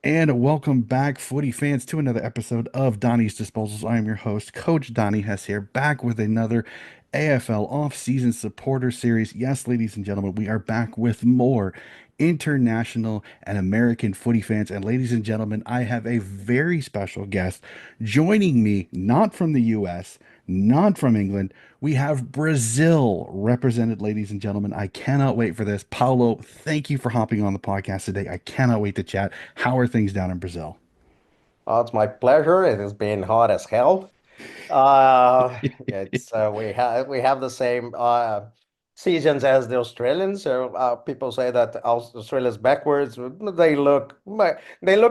And welcome back, footy fans, to another episode of Donnie's Disposals. I am your host, Coach Donnie Hess here, back with another AFL off-season supporter series. Yes, ladies and gentlemen, we are back with more international and American footy fans. And ladies and gentlemen, I have a very special guest joining me, not from the US, not from England. We have Brazil represented, ladies and gentlemen. I cannot wait for this. Paulo, thank you for hopping on the podcast today. I cannot wait to chat. How are things down in Brazil? It's my pleasure. It has been hot as hell. It's we have the same seasons as the Australians. So people say that Australia's backwards. They look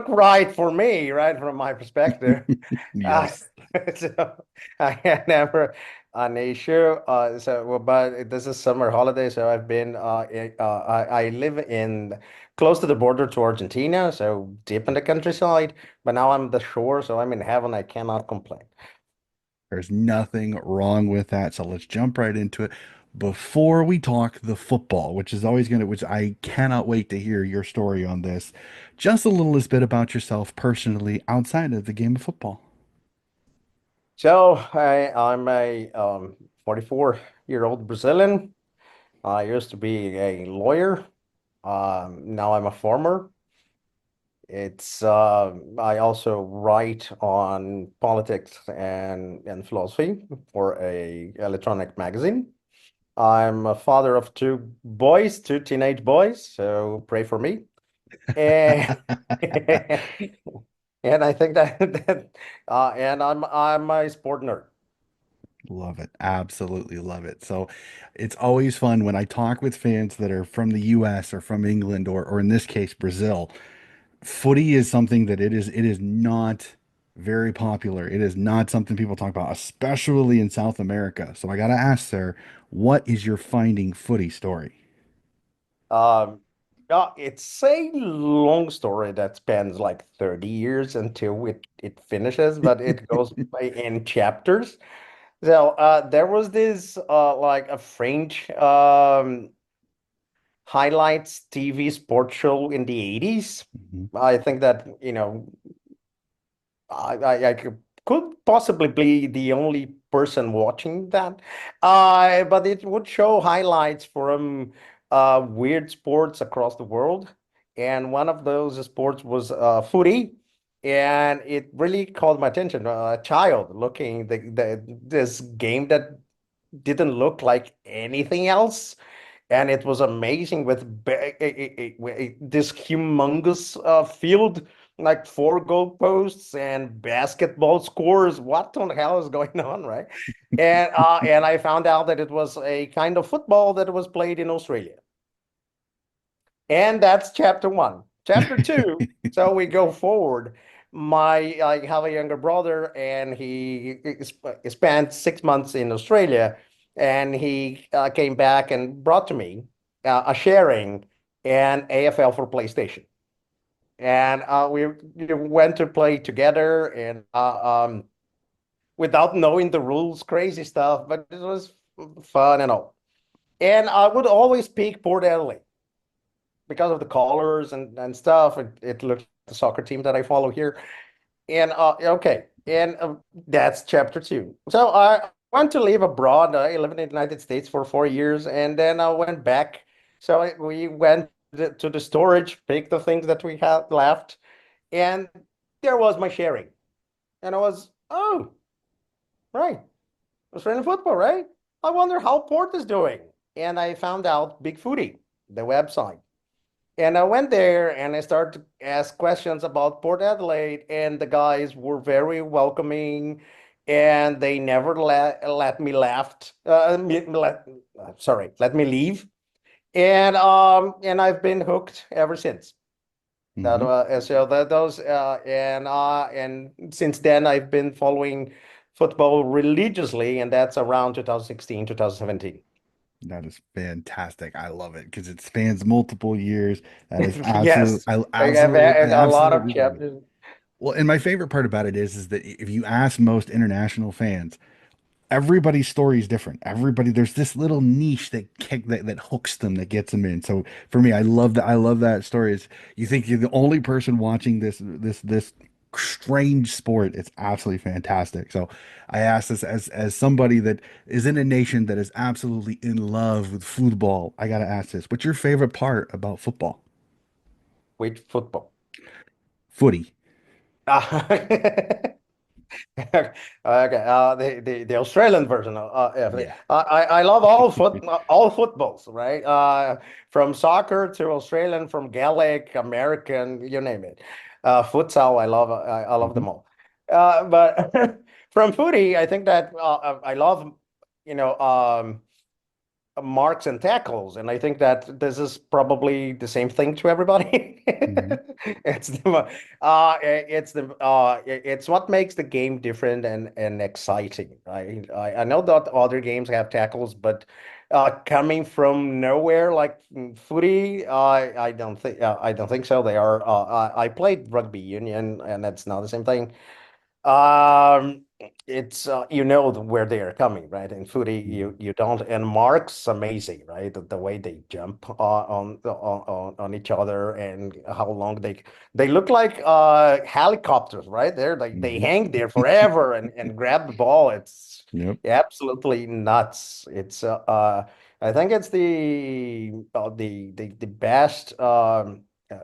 right for me, right from my perspective. Uh, Yes. so I had never an issue. But this is summer holiday, so I live in close to the border to Argentina, so deep in the countryside. But now I'm the shore, so I'm in heaven. I cannot complain. There's nothing wrong with that. So let's jump right into it. Before we talk the football, which I cannot wait to hear your story on this, just a little bit about yourself personally outside of the game of football. So I'm a 44-year-old Brazilian. I used to be a lawyer. Now I'm a farmer. I also write on politics and philosophy for a electronic magazine. I'm a father of two boys, two teenage boys, so pray for me. And and I think and I'm a sport nerd. Love it. Absolutely love it. So it's always fun when I talk with fans that are from the US or from England or in this case Brazil. Footy is something that it is not very popular. It is not something people talk about, especially in South America. So I gotta ask, sir, what is your finding footy story? Um, it's a long story that spans like 30 years until it finishes, but it goes in chapters. So there was this like a French highlights TV sports show in the 80s. Mhm. I think that, I could possibly be the only person watching that. But it would show highlights from weird sports across the world. And one of those sports was footy. And it really caught my attention. A child looking this game that didn't look like anything else, and it was amazing with this humongous field, like four goalposts and basketball scores. What the hell is going on, right? And I found out that it was a kind of football that was played in Australia, and that's chapter one. Chapter two. So we go forward. I have a younger brother, and he spent 6 months in Australia, and he came back and brought to me a sharing and AFL for PlayStation, and we went to play together, and without knowing the rules, crazy stuff, but it was fun and all. And I would always pick Port Adelaide because of the colors and stuff. It looked like the soccer team that I follow here. And okay, and that's chapter two. So I went to live abroad. I lived in the United States for 4 years, and then I went back. So we went to the storage, picked the things that we had left, and there was my sharing. And I was, oh, right, Australian football, right? I wonder how Port is doing. And I found out Big Footy, the website. And I went there and I started to ask questions about Port Adelaide, and the guys were very welcoming, and they never let me left. Let me leave. And I've been hooked ever since. That Mhm. so that those and since then I've been following football religiously, and that's around 2016, 2017. That is fantastic. I love it because it spans multiple years. That is Yes, I a lot of absolutely love it. chapters. Well, and my favorite part about it is that if you ask most international fans, everybody's story is different. Everybody, there's this little niche that hooks them, that gets them in. So for me, I love that. I love that story. Is you think you're the only person watching this strange sport? It's absolutely fantastic. So I ask this as somebody that is in a nation that is absolutely in love with football. I gotta ask this: what's your favorite part about football? with football. Footy. Uh, Okay, the Australian version of AFL. Yeah. I love all footballs, right? From soccer to Australian, from Gaelic, American, you name it. Futsal, I love Hmm. them all. But from footy, I think that I love, you know, marks and tackles, and I think that this is probably the same thing to everybody. Hmm. It's what makes the game different and exciting. I know that other games have tackles, but coming from nowhere like footy, I don't think so. They are. I played rugby union, and that's not the same thing. It's you know where they are coming, right? In footy, you don't. And Mark's amazing, right? The way they jump on each other and how long they look like helicopters, right? They're like they Hmm. hang there forever and grab the ball. It's Yep. absolutely nuts. It's I think it's the best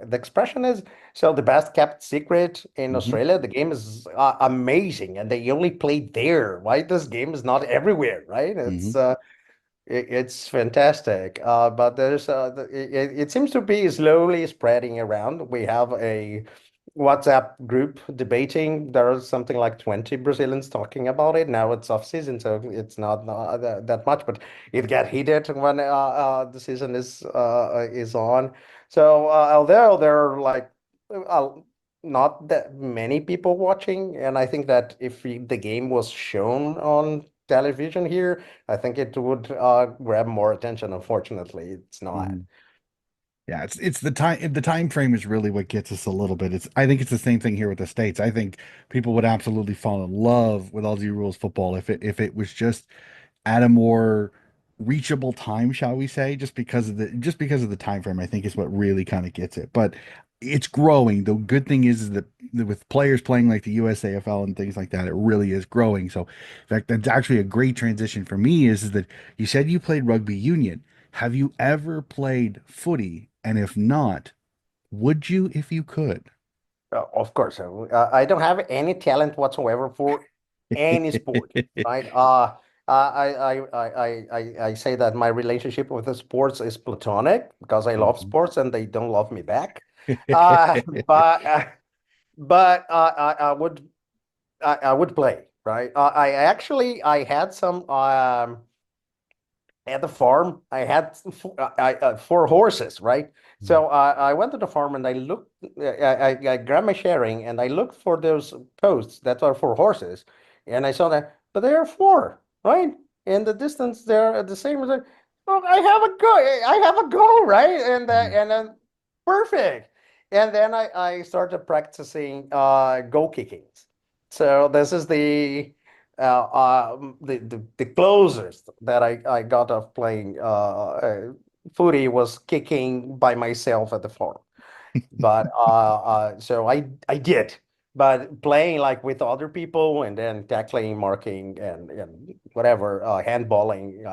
the expression is so the best kept secret in Hmm. Australia, the game is amazing, and they only play there. Why this game is not everywhere, right? Hmm. It's fantastic. But it seems to be slowly spreading around. We have a WhatsApp group debating. There are something like 20 Brazilians talking about it. Now it's off season, so it's not that much, but it get heated when the season is on. So although there are like uh, not that many people watching, and I think that if the game was shown on television here, I think it would grab more attention. Unfortunately, it's not. Hmm. Yeah, it's the time frame is really what gets us a little bit. It's I think it's the same thing here with the States. I think people would absolutely fall in love with Aussie rules football if it was just at a more reachable time, shall we say, just because of the time frame, I think is what really kind of gets it. But it's growing. The good thing is that with players playing like the USAFL and things like that, it really is growing. So, in fact, that's actually a great transition for me is that you said you played rugby union. Have you ever played footy? And if not, would you if you could? Of course, I don't have any talent whatsoever for any sport, right? I say that my relationship with the sports is platonic because I love Mhm. sports and they don't love me back. Uh, but uh, I would play, right? I had some at the farm, I had four horses, right? So I went to the farm and I looked, I grabbed my sharing and I looked for those posts that are for horses. And I saw that, but there are four, right? In the distance, they're at the same. Oh, I have a go, right? Mhm. And then perfect. And then I started practicing goal kickings. So this is the closest that I got of playing footy was kicking by myself at the farm. But so I did, but playing like with other people and then tackling, marking, and whatever handballing,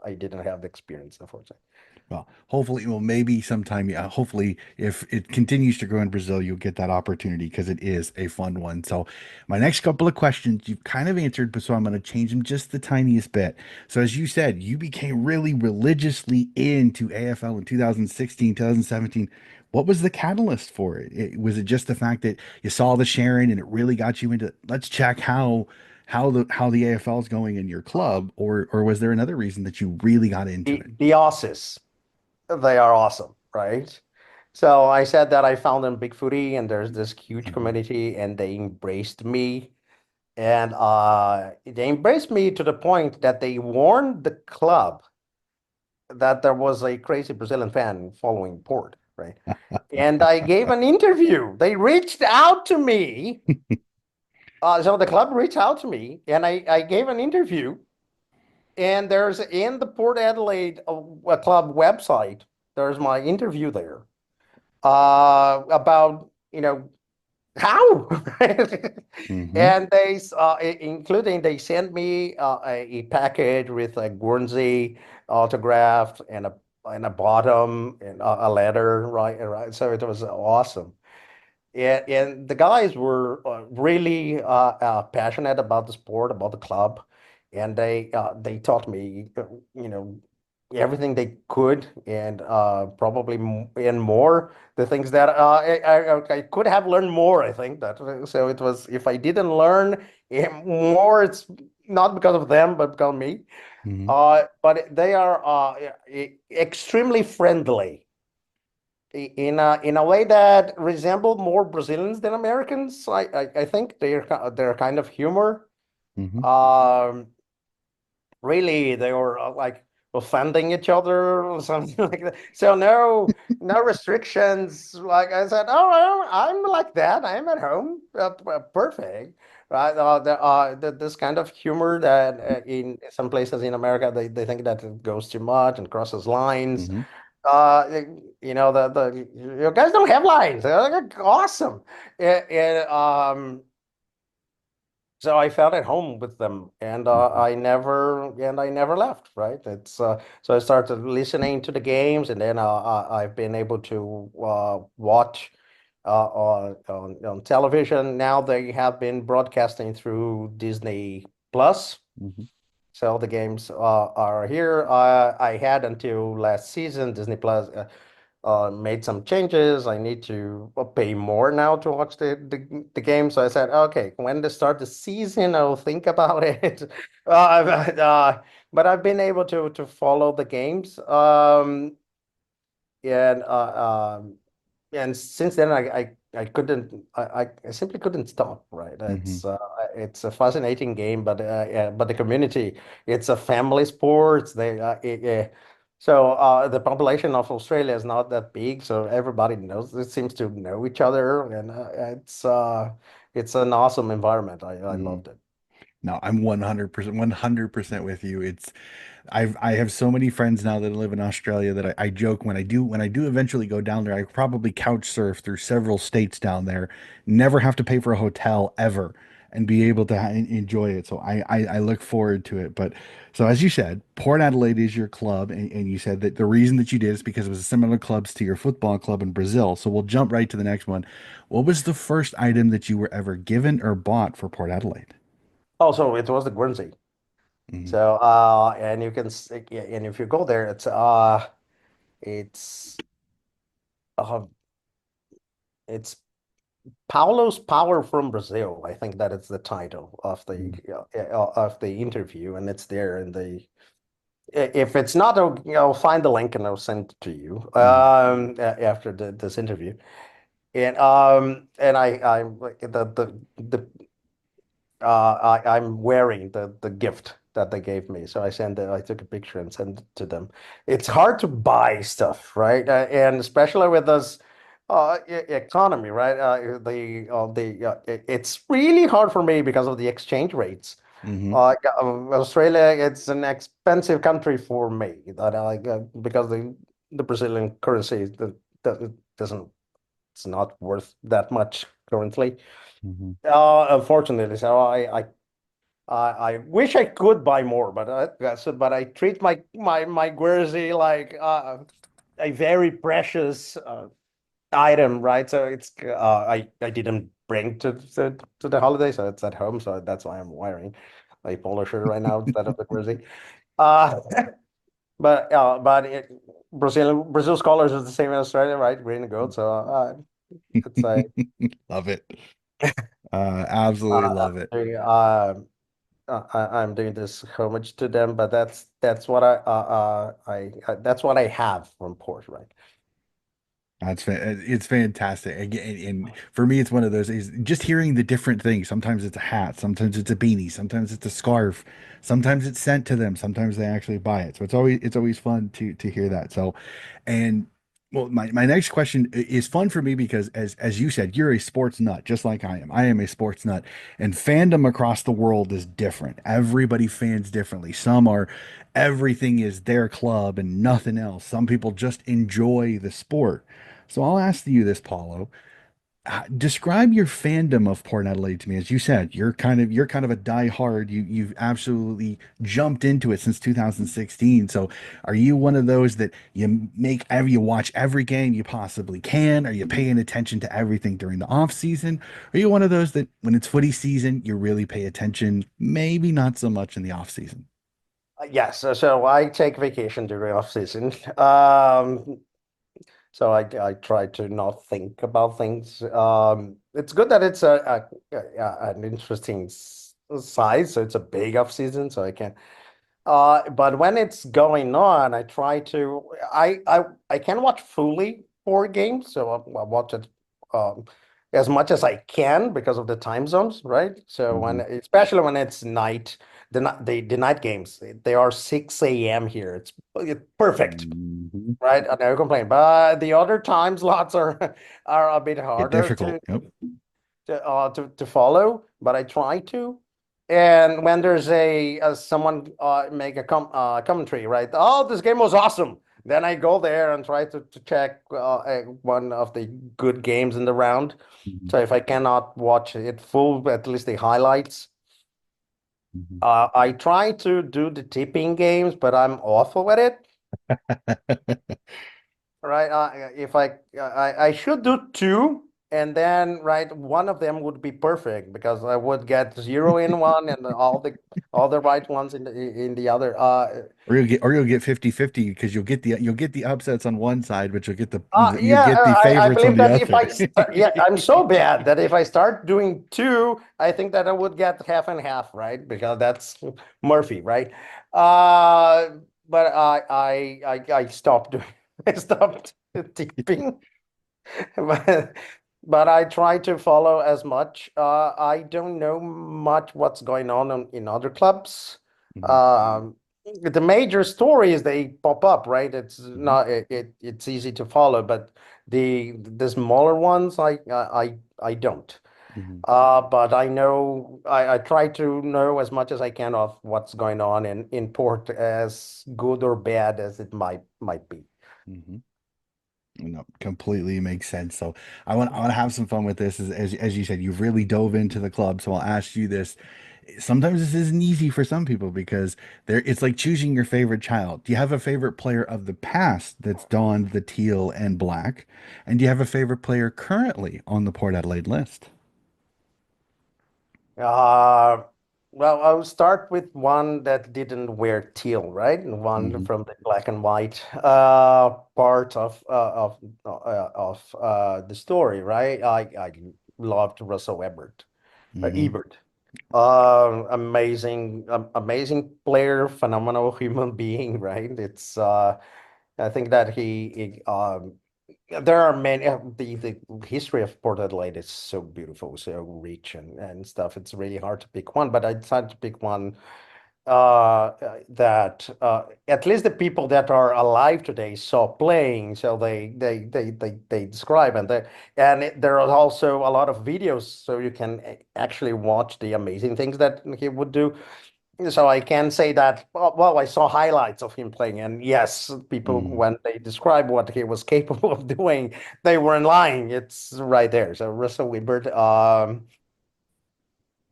I didn't have the experience, unfortunately. Well, hopefully, well, maybe sometime, yeah, hopefully, if it continues to grow in Brazil, you'll get that opportunity because it is a fun one. So, my next couple of questions you've kind of answered, but so I'm going to change them just the tiniest bit. So, as you said, you became really religiously into AFL in 2016, 2017. What was the catalyst for it? Was it just the fact that you saw the sharing and it really got you into, let's check how the AFL is going in your club, or was there another reason that you really got into it? The Aussies, they are awesome, right? So I said that I found them big footy, and there's this huge Mhm. community, and they embraced me. And they embraced me to the point that they warned the club that there was a crazy Brazilian fan following Port, right? And I gave an interview. They reached out to me. So the club reached out to me, and I gave an interview. and there's in the Port Adelaide club website, there's my interview there about how Hmm. and including they sent me a package with a Guernsey autographed and a bottom and a letter, right, so it was awesome. And the guys were really passionate about the sport, about the club, and they taught me, you know, everything they could, and probably and more. The things that I could have learned more. I think that so it was if I didn't learn more, it's not because of them, but because of me. Hmm. But they are extremely friendly in a way that resemble more Brazilians than Americans. I think they're kind of humor. Hmm. Um, Really, they were like offending each other or something like that. So no restrictions. Like I said, oh, I'm like that. I'm at home. Perfect. Right. This kind of humor that in some places in America they think that it goes too much and crosses lines. Hmm. Uh, the you guys don't have lines. They're like, awesome. And so I felt at home with them, and Hmm. I never left. Right? It's so I started listening to the games, and then I've been able to watch on television. Now they have been broadcasting through Disney Plus. Hmm. So the games are here. I had until last season. Disney Plus made some changes. I need to pay more now to watch the game. So I said, okay, when to start the season, I'll think about it. But I've been able to follow the games. And and since then I couldn't I simply couldn't stop, right? Hmm. It's a fascinating game, but yeah, but the community, it's a family sport. So the population of Australia is not that big, so everybody knows, it seems to know each other, and it's an awesome environment. I Hmm. loved it. No, I'm 100% with you. I have so many friends now that live in Australia that I joke when I do eventually go down there, I probably couch surf through several states down there, never have to pay for a hotel ever, and be able to enjoy it. So I look forward to it. But so as you said, Port Adelaide is your club, and you said that the reason that you did is because it was similar clubs to your football club in Brazil. So we'll jump right to the next one. What was the first item that you were ever given or bought for Port Adelaide? Also, it was the Guernsey. Hmm. So and you can yeah, and if you go there, it's uh, it's Paulo's Power from Brazil. I think that is the title of the interview, and it's there in the. If it's not, I'll find the link and I'll send it to you Hmm. after this interview. And I like the I'm wearing the gift that they gave me. So I took a picture and sent it to them. It's hard to buy stuff, right? And especially with this economy, right? It's really hard for me because of the exchange rates. Hmm. Australia, it's an expensive country for me that because the Brazilian currency that doesn't it's not worth that much currently. Hmm. Unfortunately, so I wish I could buy more, but but I treat my Guernsey like a very precious item, right? So it's I didn't bring to the holiday, so it's at home, so that's why I'm wearing a polo shirt right now instead of the Guernsey. Uh, but Brazil's colors is the same as Australia, right? Green and gold. So it's a Love it. Absolutely love it. doing, I'm doing this homage to them, but that's what that's what I have from Port, right? It's fantastic. Again, and for me, it's one of those is just hearing the different things. Sometimes it's a hat, sometimes it's a beanie, sometimes it's a scarf, sometimes it's sent to them, sometimes they actually buy it. So it's always fun to hear that. So, and Well, my next question is fun for me because as you said, you're a sports nut, just like I am. I am a sports nut, and fandom across the world is different. Everybody fans differently. Some are everything is their club and nothing else. Some people just enjoy the sport. So I'll ask you this, Paulo. Describe your fandom of Port Adelaide to me. As you said, you're kind of a diehard. You've absolutely jumped into it since 2016. So, are you one of those that you watch every game you possibly can? Are you paying attention to everything during the off season? Are you one of those that when it's footy season, you really pay attention, maybe not so much in the off season? Yes, so I take vacation during off season. So I try to not think about things. It's good that it's an interesting size, so it's a big off season, so I can. But when it's going on, I try to. I can watch fully four games, so I watch it um, as much as I can because of the time zones, right? So Hmm. especially when it's night, the night games, they are 6 a.m. here. It's perfect. Hmm. Right, I never complain. But the other time slots are are a bit Get harder difficult. Yep. to follow, but I try to. And when there's a someone make a commentary, right? Oh, this game was awesome. Then I go there and try to check one of the good games in the round. Mhm. So if I cannot watch it full, at least the highlights. Mhm. I try to do the tipping games, but I'm awful at it. Right. If I should do two, and then right, one of them would be perfect because I would get zero in one and all the right ones in the other. Or you'll get 50-50 because you'll get the upsets on one side, but you'll Yeah, get the I favorites on believe the that if other. I start, yeah, I'm so bad that if I start doing two, I think that I would get half and half, right? Because that's Murphy, right? Uh, but I stopped doing, I stopped tipping. but but I try to follow as much. I don't know much what's going on in other clubs. Mhm. Um, the major stories they pop up, right? It's Mhm. not it's easy to follow, but the smaller ones I don't. Mhm. But I know I try to know as much as I can of what's going on in port, as good or bad as it might be. Mhm. No, completely makes sense. So I want to have some fun with this. As you said, you've really dove into the club. So I'll ask you this. Sometimes this isn't easy for some people because it's like choosing your favorite child. Do you have a favorite player of the past that's donned the teal and black? And do you have a favorite player currently on the Port Adelaide list? Uh, well, I'll start with one that didn't wear teal, right? And one Hmm. from the black and white part of the story, right? I loved Russell Hmm. Ebert. Amazing, amazing player, phenomenal human being, right? It's I think that there are many. The history of Port Adelaide is so beautiful, so rich and stuff. It's really hard to pick one, but I decided to pick one that at least the people that are alive today saw playing. So they describe there are also a lot of videos, so you can actually watch the amazing things that he would do. So I can say that, well, I saw highlights of him playing, and yes, people, Hmm. when they describe what he was capable of doing, they weren't lying. It's right there. So Russell Wilbert,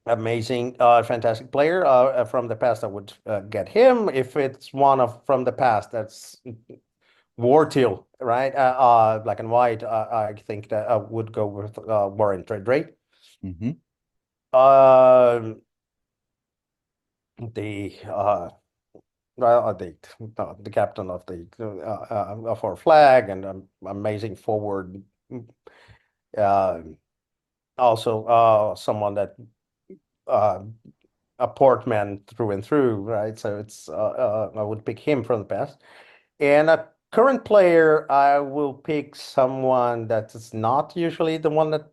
amazing, fantastic player from the past. I would get him. If it's one of from the past, that's Warteal, right? Black and white. I think that I would go with Warren Treadray. Hmm. Um, the Well, the captain of our flag and amazing forward. Uh, Also, someone that uh, a portman through and through, right? So it's I would pick him from the past. And a current player, I will pick someone that is not usually the one that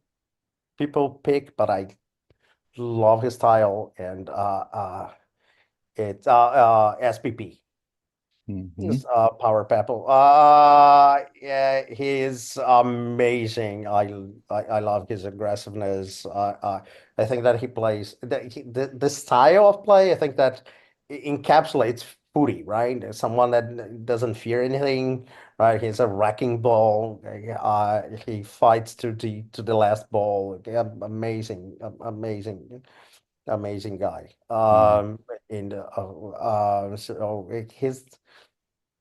people pick, but I love his style, and it's SPP. Hmm. Power Pepple. Yeah, he is amazing. I love his aggressiveness. I think that he plays the style of play. I think that encapsulates footy, right? Someone that doesn't fear anything, right? He's a wrecking ball. He fights to the last ball. Yeah, amazing, amazing guy. Hmm. So his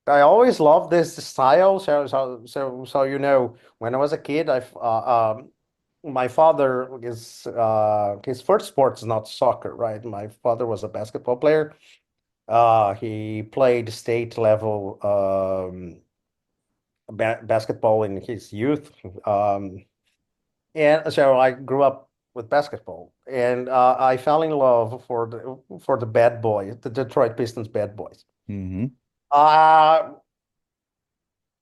I always loved this style. So when I was a kid, my father is his first sport is not soccer, right? My father was a basketball player. He played state level basketball in his youth, and so I grew up with basketball, and I fell in love for the bad boys, the Detroit Pistons bad boys. Hmm. Uh,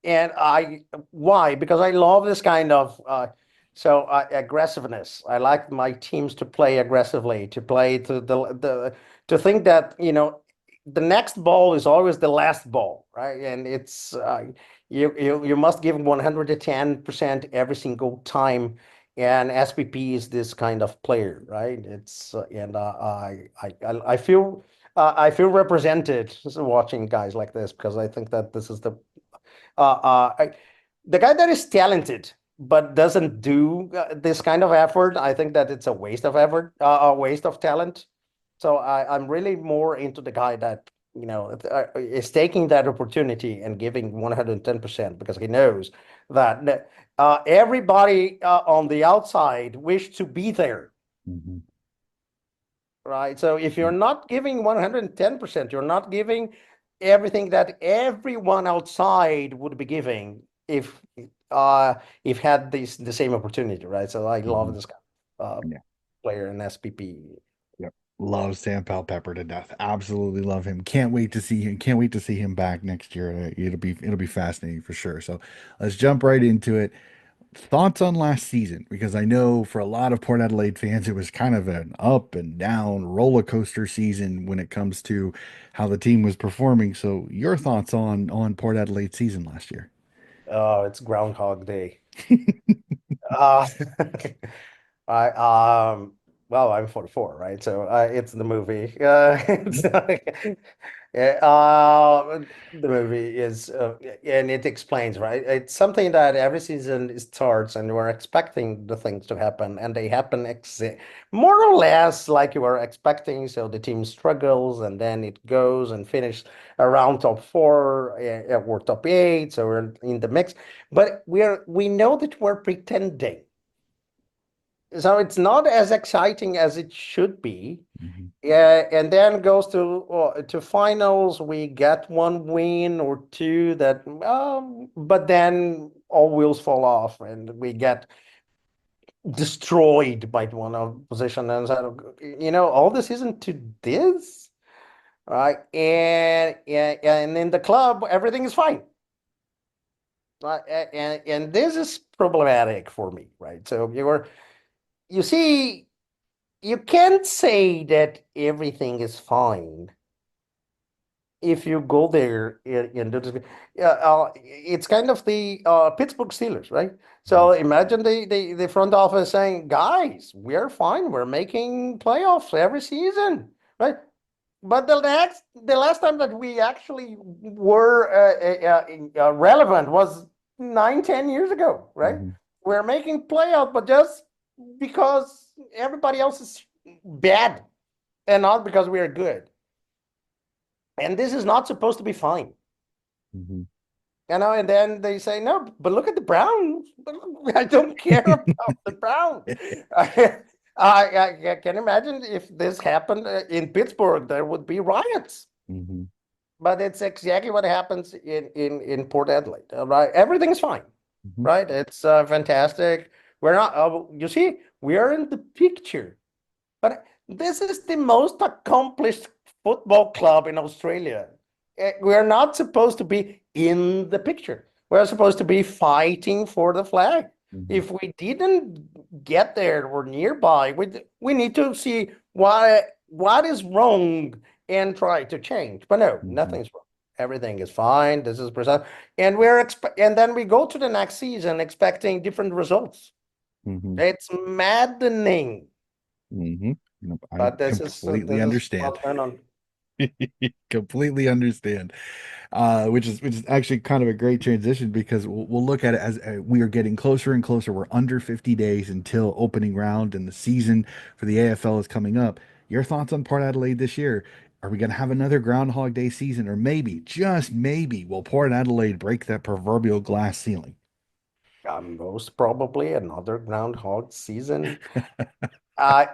And why? Because I love this kind of aggressiveness. I like my teams to play aggressively, to play to think that, the next ball is always the last ball, right? And it's you must give 110% every single time. And SPP is this kind of player, right? It's and I feel represented watching guys like this because I think that this is uh, uh, I, the guy that is talented but doesn't do this kind of effort, I think that it's a waste of effort, a waste of talent. So I'm really more into the guy that, is taking that opportunity and giving 110% because he knows that everybody on the outside wish to be there. Hmm. Right. So if you're not giving 110%, you're not giving everything that everyone outside would be giving uh if had the same opportunity, right? So I love Hmm. this guy, uh Yeah. player in SPP. Yep. Love Sam Pepper to death. Absolutely love him. Can't wait to see him. Can't wait to see him back next year. It'll be fascinating for sure. So let's jump right into it. Thoughts on last season? Because I know for a lot of Port Adelaide fans, it was kind of an up and down roller coaster season when it comes to how the team was performing. So your thoughts on Port Adelaide season last year? Oh, it's Groundhog Day. Uh, I well, I'm 44, right? So it's the movie. It's yeah, the movie is, and it explains, right? It's something that every season starts, and we're expecting the things to happen, and they happen more or less like you were expecting. So the team struggles, and then it goes and finish around top four, or top eight. So we're in the mix, but we know that we're pretending, so it's not as exciting as it should be. Mhm. Yeah, and then goes to finals. We get one win or two that, but then all wheels fall off, and we get destroyed by one opposition. And so, all the season to this, right? And in the club, everything is fine. And this is problematic for me, right? So you see. You can't say that everything is fine if you go there and do this. Yeah, it's kind of the Pittsburgh Steelers, right? So Mhm. imagine the front office saying, "Guys, we're fine. We're making playoffs every season, right?" But the last time that we actually were relevant was 9, 10 years ago, right? Mhm. We're making playoffs, but just because everybody else is bad and not because we are good. And this is not supposed to be fine. Mhm. And then they say, no, but look at the Browns. I don't care about the Browns. I can imagine if this happened in Pittsburgh, there would be riots. Mhm. But it's exactly what happens in Port Adelaide, right? Everything's fine, Mhm. right? It's fantastic. We're not, you see, we are in the picture. But this is the most accomplished football club in Australia. We're not supposed to be in the picture. We're supposed to be fighting for the flag. Mhm. If we didn't get there or nearby, we need to see what is wrong and try to change. But no, Mhm. nothing's wrong. everything is fine. This is present, and then we go to the next season expecting different results. Hmm. It's maddening, Hmm. I but completely this is understand. what's going on. Completely understand. Which is actually kind of a great transition because we'll look at it as we are getting closer and closer. We're under 50 days until opening round, and the season for the AFL is coming up. Your thoughts on Port Adelaide this year? Are we going to have another Groundhog Day season, or maybe, just maybe, will Port Adelaide break that proverbial glass ceiling? Most probably another groundhog season. Uh,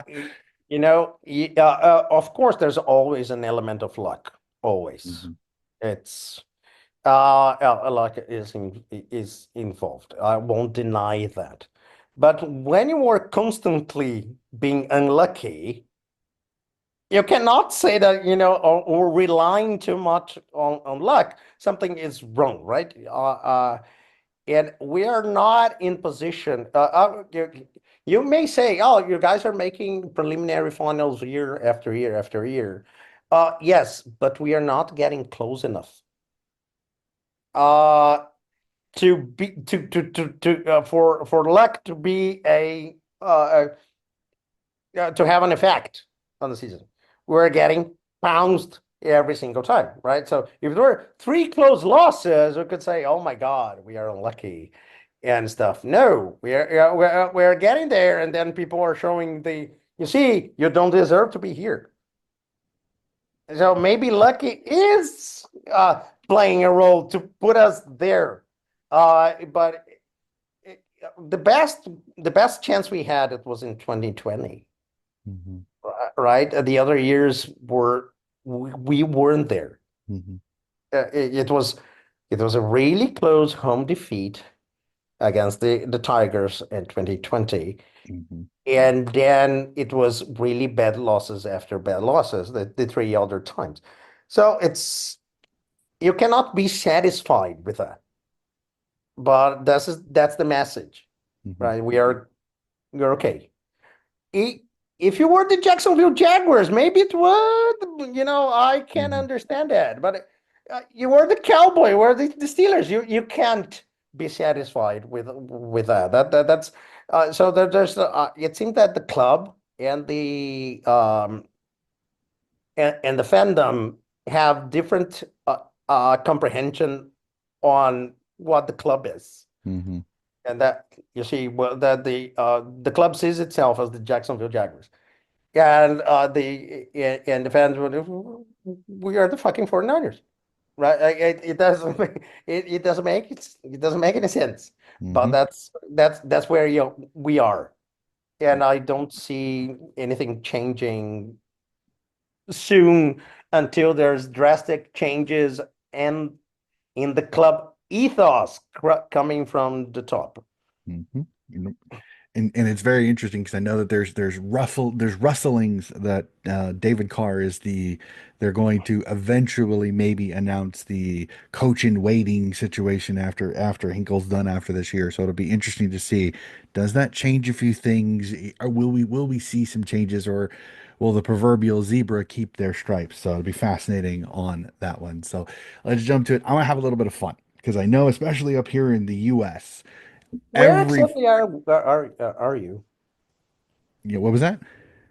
y- of course, there's always an element of luck. Always, Hmm. it's luck is involved. I won't deny that. But when you are constantly being unlucky, you cannot say that, or relying too much on luck. Something is wrong, right? And we are not in position. You may say, "Oh, you guys are making preliminary finals year after year after year." Yes, but we are not getting close enough. Uh, to be to for luck to be to have an effect on the season. We're getting pounced every single time, right? So if there were three close losses, we could say, "Oh my God, we are unlucky," and stuff. No, we're getting there, and then people are showing you see, you don't deserve to be here. So maybe lucky is playing a role to put us there. But it, the best chance we had it was in 2020, Hmm. right? The other years we weren't there. Hmm. It was a really close home defeat against the Tigers in 2020. Hmm. And then it was really bad losses after bad losses, the three other times. So you cannot be satisfied with that. But that's the message, Hmm. right? We're okay. I- If you were the Jacksonville Jaguars, maybe it would, I can Hmm. understand that. But you were the Cowboy, were the Steelers. You can't be satisfied with that. That's so there's it seems that the club and the fandom have different comprehension on what the club is. Hmm. And that you see, well, that the club sees itself as the Jacksonville Jaguars, and the fans would, we are the fucking 49ers, right? It doesn't it doesn't make any sense. But Hmm. that's where we are, and I don't see anything changing soon until there's drastic changes and in the club ethos coming from the top. Hmm. And it's very interesting because I know that there's rustlings that David Carr is they're going to eventually maybe announce the coach in waiting situation after Hinkle's done after this year. So it'll be interesting to see, does that change a few things? Or will we see some changes, or will the proverbial zebra keep their stripes? So it'll be fascinating on that one. So let's jump to it. I want to have a little bit of fun because I know, especially up here in the U.S., Where every exactly are you? what was that?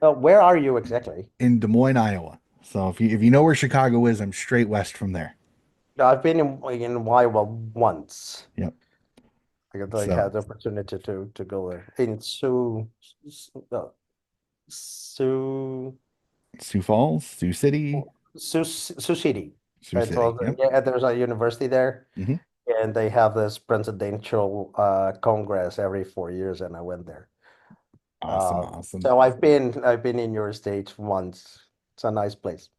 Where are you exactly? In Des Moines, Iowa. So if you know where Chicago is, I'm straight west from there. I've been in Iowa once. Yep. I So had the opportunity to go there in Sioux Sioux Falls, Sioux City, Sioux City. Sioux City. Yep. Yeah, there's a university there, Hmm. and they have this presidential congress every 4 years, and I went there. Awesome, awesome. So I've been in your state once. It's a nice place.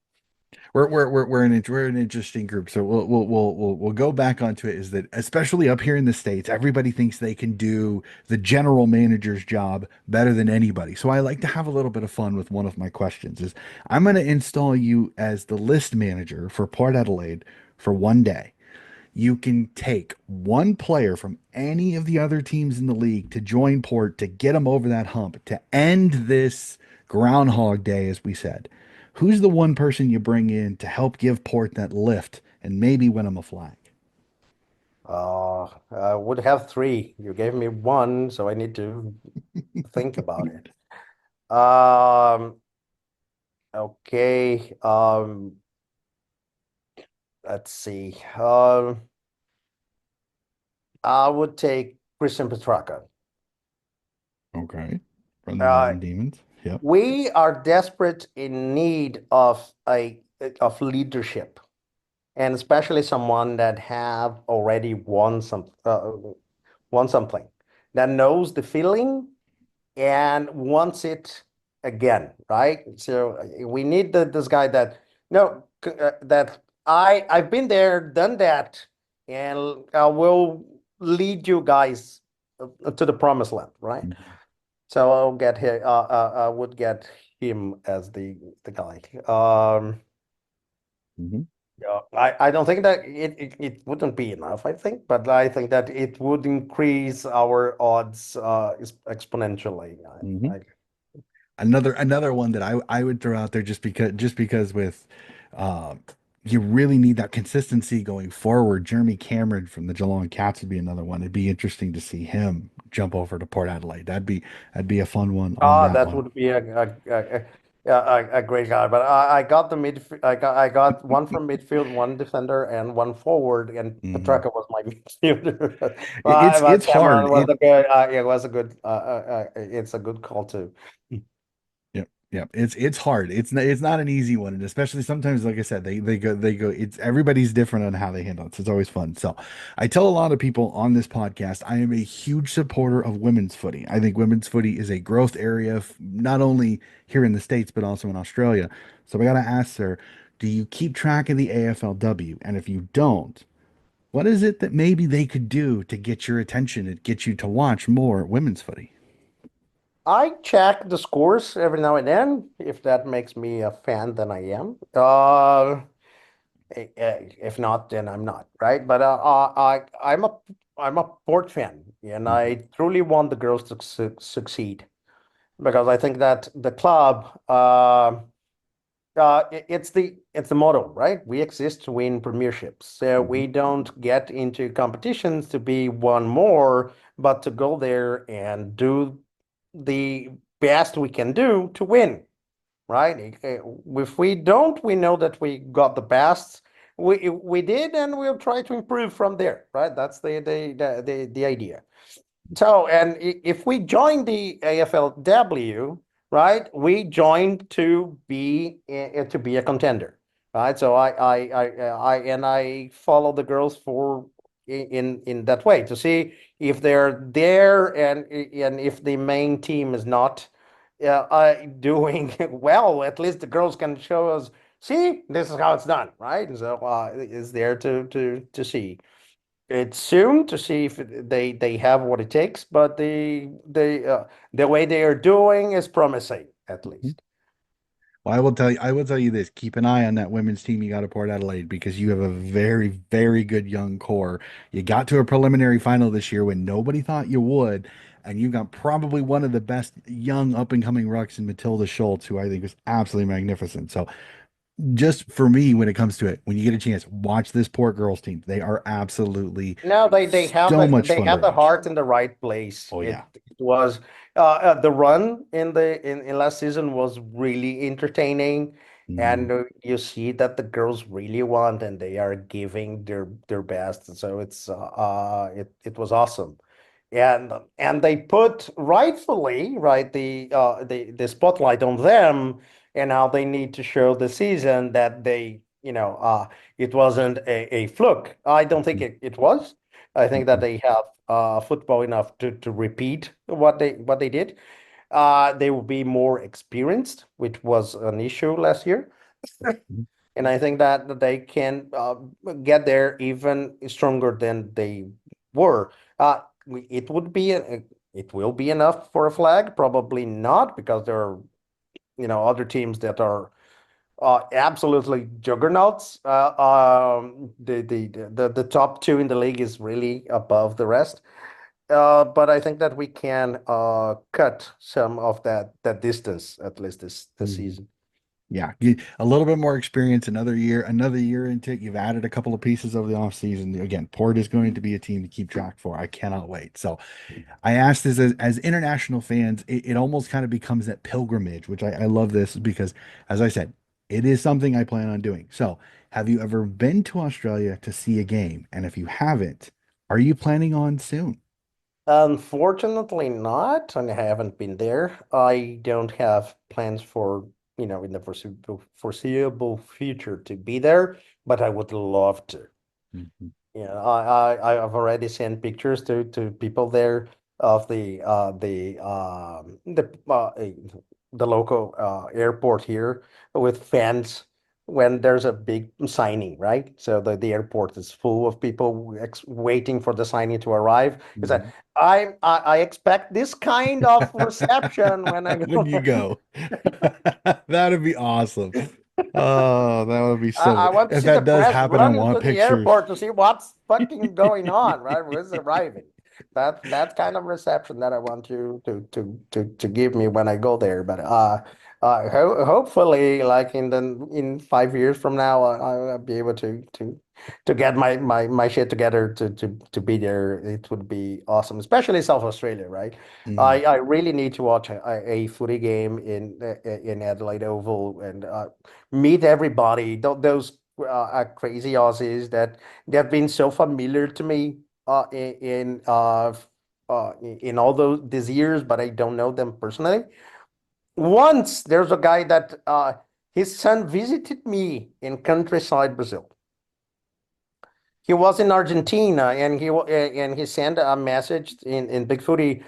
We're an interesting group. So we'll go back onto it. Is that especially up here in the States, everybody thinks they can do the general manager's job better than anybody. So I like to have a little bit of fun with one of my questions. Is I'm going to install you as the list manager for Port Adelaide for one day. You can take one player from any of the other teams in the league to join Port to get them over that hump to end this Groundhog Day, as we said. Who's the one person you bring in to help give Port that lift and maybe win them a flag. I would have three. You gave me one, so I need to think about it. Okay. Let's see. I would take Christian Petrarca. Okay. From the Uh, Melbourne Demons. Yep. we are desperate in need of a of leadership, and especially someone that have already won something, that knows the feeling and wants it again, right? So we need this guy that no that I've been there, done that, and I will lead you guys to the promised land, right? Mhm. So I'll get him. I would get him as the guy. Mhm. Yeah, I don't think that it wouldn't be enough, I think, but I think that it would increase our odds exponentially. Mhm. I Another one that I would throw out there just because with uh, you really need that consistency going forward. Jeremy Cameron from the Geelong Cats would be another one. It'd be interesting to see him jump over to Port Adelaide. That'd be a fun one on that That one. would be a great guy. But I got the mid I got one from midfield, one defender, and one forward, and Mhm. Petrarca was my midfielder. It's But it's hard. Cameron was a good it was a good it's a good call too. Yep, yep. It's hard. It's not an easy one, and especially sometimes, like I said, they go. It's everybody's different on how they handle it. So it's always fun. So I tell a lot of people on this podcast, I am a huge supporter of women's footy. I think women's footy is a growth area, not only here in the States but also in Australia. So I gotta ask, sir, do you keep track of the AFLW? And if you don't, what is it that maybe they could do to get your attention and get you to watch more women's footy? I check the scores every now and then. If that makes me a fan, then I am. If not, then I'm not, right? But I'm a Port fan, and Mhm, I truly want the girls to succeed because I think that the club, it's the motto, right? We exist to win premierships, so mhm, we don't get into competitions to be one more, but to go there and do the best we can do to win, right? If we don't, we know that we got the best. We did, and we'll try to improve from there, right? That's the idea. So, and if we join the AFLW, right, we joined to be a contender, right? So I follow the girls for in that way to see if they're there and if the main team is not doing well. At least the girls can show us, see, this is how it's done, right? And so it's there to see. It's soon to see if they have what it takes, but the way they are doing is promising, at mhm. least. Well, I will tell you this. Keep an eye on that women's team you got at Port Adelaide because you have a very, very good young core. You got to a preliminary final this year when nobody thought you would, and you got probably one of the best young up and coming rucks in Matilda Schultz, who I think is absolutely magnificent. So just for me, when it comes to it, when you get a chance, watch this Port girls team. They are absolutely No, they have so the much they fun to have the watch. heart in the right place. Oh It, yeah. it was the run in last season was really entertaining, Mhm, and you see that the girls really want and they are giving their best. So it was awesome. And they put rightfully right the spotlight on them and how they need to show the season that it wasn't a fluke. I don't think mhm, it was. I think that mhm, they have football enough to repeat what they did. They will be more experienced, which was an issue last year. mhm, And I think that they can get there even stronger than they were. Uh, it would be it will be enough for a flag, probably not, because there are other teams that are absolutely juggernauts. The top two in the league is really above the rest. But I think that we can cut some of that distance at least this mhm. season. Yeah, a little bit more experience, another year into it. You've added a couple of pieces over the offseason. Again, Port is going to be a team to keep track for. I cannot wait. So I asked this as international fans, it almost kind of becomes that pilgrimage, which I love this because, as I said, it is something I plan on doing. So, have you ever been to Australia to see a game? And if you haven't, are you planning on soon? Unfortunately not, and I haven't been there. I don't have plans for, in the foreseeable future to be there, but I would love to. Mhm. Yeah, I've already sent pictures to people there of the local airport here with fans when there's a big signing, right? So the airport is full of people waiting for the signing to arrive. Is that Mhm. I expect this kind of reception when I When go you there. go, that'd be awesome. Oh, that would be so. I want to If see the that does press happen, I run want into the pictures. airport to see what's fucking going on, right? Who's arriving? That's kind of reception that I want you to give me when I go there. But hopefully, like in 5 years from now, I'll be able to get my shit together to be there. It would be awesome, especially South Australia, right? Mm, I really need to watch a footy game in Adelaide Oval and meet everybody. Those crazy Aussies that they've been so familiar to me in all these years, but I don't know them personally. Once there's a guy that his son visited me in countryside Brazil. He was in Argentina, and and he sent a message in Big Footy.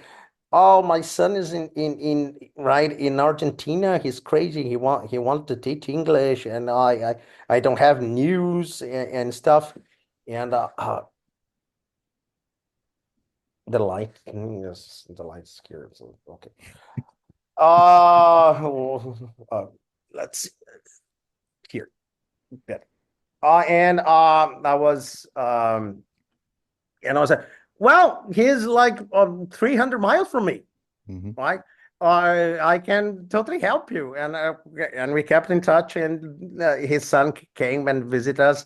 Oh, my son is in right in Argentina. He's crazy. He wants to teach English, and I don't have news and stuff. And the light, yes, the light's scared. So okay. Uh, let's see here. Better. And I was and I was like, well, he's like 300 miles from me. mhm, Right? I can totally help you. And we kept in touch, and his son came and visited us.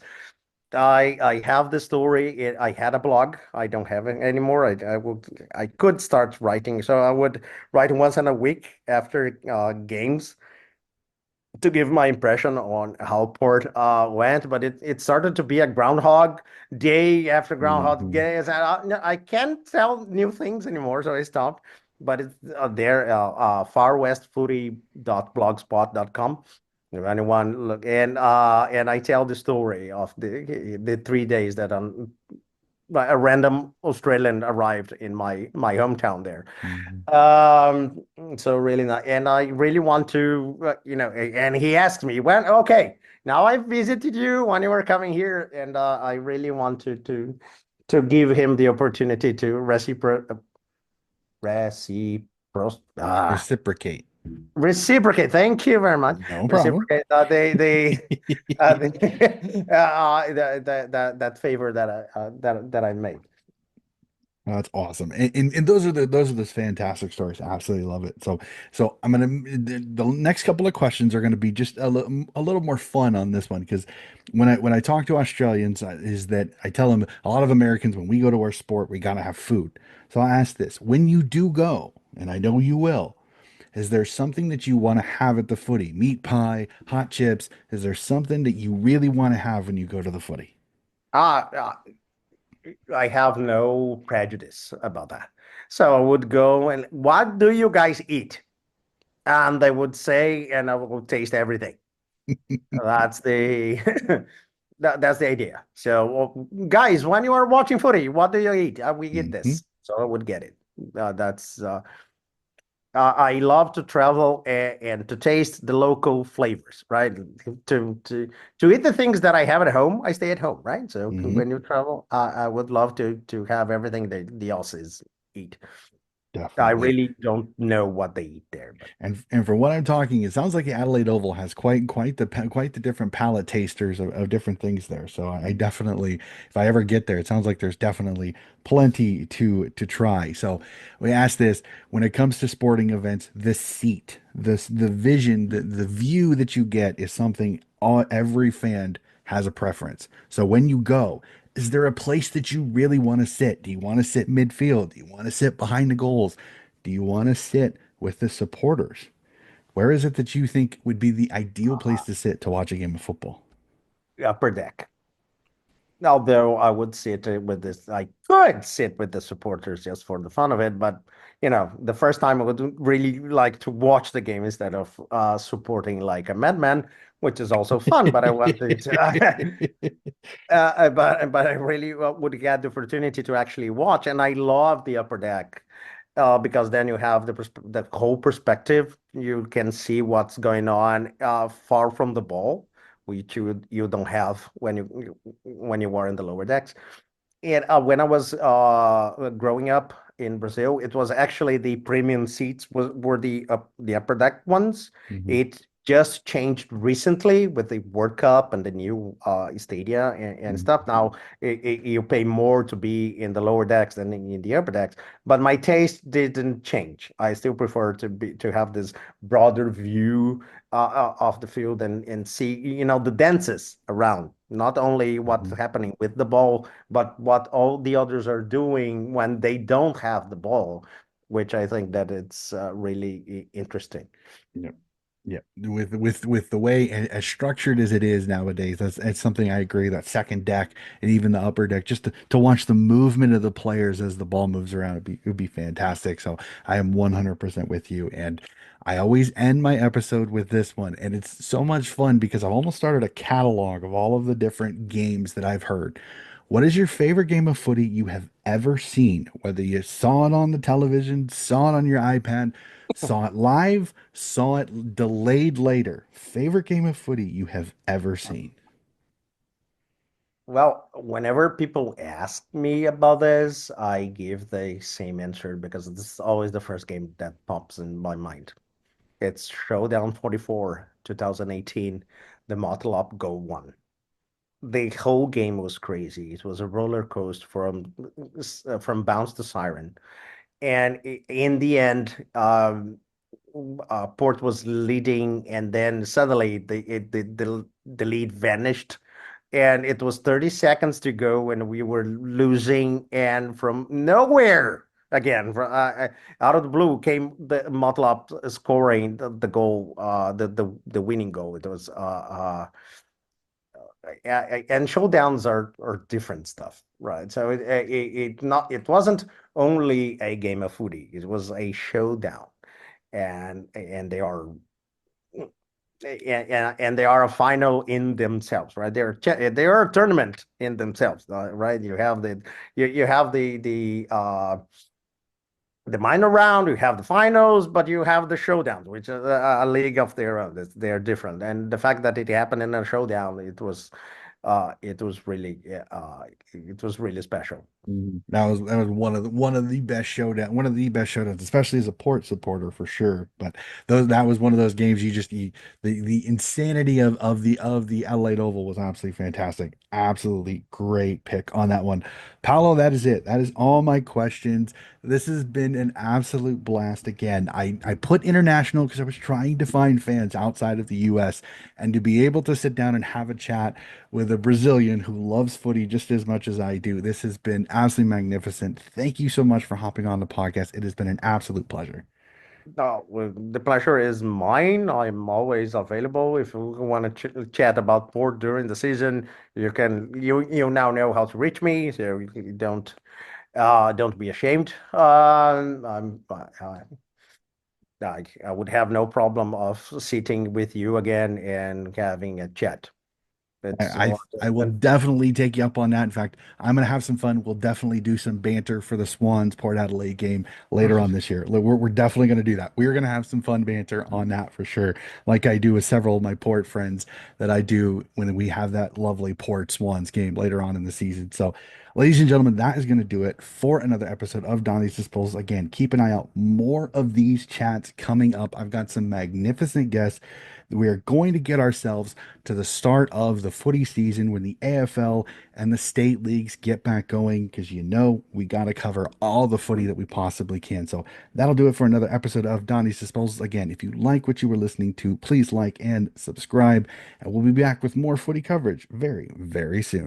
I have the story. I had a blog. I don't have it anymore. I could start writing. So I would write once in a week after games to give my impression on how Port went, but it started to be a Groundhog Day after Groundhog mhm, Day. I can't tell new things anymore, so I stopped. But it's there, farwestfooty.blogspot.com. If anyone look, and I tell the story of the 3 days that a random Australian arrived in my hometown there. mhm. Um, so really not, and I really want to, and he asked me when, okay, now I visited you when you were coming here, and I really want to give him the opportunity to ah, Reciprocate. reciprocate. Thank you very much. No problem. Reciprocate. That favor that I made. That's awesome, and those are the fantastic stories. I absolutely love it. So I'm gonna the next couple of questions are gonna be just a little more fun on this one because when I talk to Australians is that I tell them a lot of Americans when we go to our sport we gotta have food. So I ask this: when you do go, and I know you will, is there something that you want to have at the footy? Meat pie, hot chips? Is there something that you really want to have when you go to the footy? Ah, I have no prejudice about that. So I would go and what do you guys eat? And they would say, and I will taste everything. That's the that's the idea. So, guys, when you are watching footy, what do you eat? We eat Hmm. this. So I would get it. That's I love to travel and to taste the local flavors, right? To to to eat the things that I have at home. I stay at home, right? So Hmm. when you travel, I would love to have everything that the Aussies eat. I Definitely. really don't know what they eat there, but And for what I'm talking, it sounds like the Adelaide Oval has quite the different palate tasters of different things there. So I definitely, if I ever get there, it sounds like there's definitely plenty to try. So we ask this when it comes to sporting events, the seat, the vision, the view that you get is something every fan has a preference. So when you go, is there a place that you really want to sit? Do you want to sit midfield? Do you want to sit behind the goals? Do you want to sit with the supporters? Where is it that you think would be the ideal place uh, to sit to watch a game of football? upper deck. Although I would sit with this, I could sit with the supporters just for the fun of it. But the first time I would really like to watch the game instead of supporting like a madman, which is also fun. But I wanted to, but I really would get the opportunity to actually watch, and I love the upper deck because then you have the whole perspective. You can see what's going on far from the ball, which you don't have when you are in the lower decks. And when I was growing up in Brazil, it was actually the premium seats were the upper deck ones. Mhm, It just changed recently with the World Cup and the new stadia and mhm, stuff. Now you pay more to be in the lower decks than in the upper decks. But my taste didn't change. I still prefer to have this broader view of the field and see the dances around, not only what's mhm. happening with the ball but what all the others are doing when they don't have the ball, which I think that it's really interesting. Yep. Yep. With the way as structured as it is nowadays, that's something I agree. That second deck and even the upper deck, just to watch the movement of the players as the ball moves around, it'd be fantastic. So I am 100% with you. And I always end my episode with this one, and it's so much fun because I've almost started a catalog of all of the different games that I've heard. What is your favorite game of footy you have ever seen? Whether you saw it on the television, saw it on your iPad, saw it live, saw it delayed later. Favorite game of footy you have ever seen? Well, whenever people ask me about this, I give the same answer because this is always the first game that pops in my mind. It's Showdown 44, 2018, the Mottlop Go 1. The whole game was crazy. It was a roller coaster from bounce to siren. And in the end, Port was leading, and then suddenly the lead vanished, and it was 30 seconds to go, and we were losing, and from nowhere again, out of the blue, came the Motlop scoring the goal, the winning goal. It was and showdowns are different stuff, right? So it wasn't only a game of footy; it was a showdown, and they are and they are a final in themselves, right? They are a tournament in themselves, right? You have the minor round, you have the finals, but you have the showdowns, which is a league of their own. They're different, and the fact that it happened in a showdown, it was really it was really special. That was one of the best showdowns, especially as a Port supporter for sure. But that was one of those games the insanity of the Adelaide Oval was absolutely fantastic. Absolutely great pick on that one. Paolo, that is it. That is all my questions. This has been an absolute blast again. I put international because I was trying to find fans outside of the US, and to be able to sit down and have a chat with a Brazilian who loves footy just as much as I do. This has been absolutely magnificent. Thank you so much for hopping on the podcast. It has been an absolute pleasure. Well, the pleasure is mine. I'm always available. If you want to chat about sport during the season, you now know how to reach me, so you don't be ashamed. I would have no problem of sitting with you again and having a chat. It's I, I one I will and definitely take you up on that. In fact, I'm gonna have some fun. We'll definitely do some banter for the Swans Port Adelaide game later on this year. We're definitely gonna do that. We're gonna have some fun banter on that for sure. Like I do with several of my Port friends that I do when we have that lovely Port Swans game later on in the season. So, ladies and gentlemen, that is gonna do it for another episode of Donnie's Disposals. Again, keep an eye out. More of these chats coming up. I've got some magnificent guests. We are going to get ourselves to the start of the footy season when the AFL and the state leagues get back going because we got to cover all the footy that we possibly can. So that'll do it for another episode of Donnie's Disposals. Again, if you like what you were listening to, please like and subscribe, and we'll be back with more footy coverage very, very soon.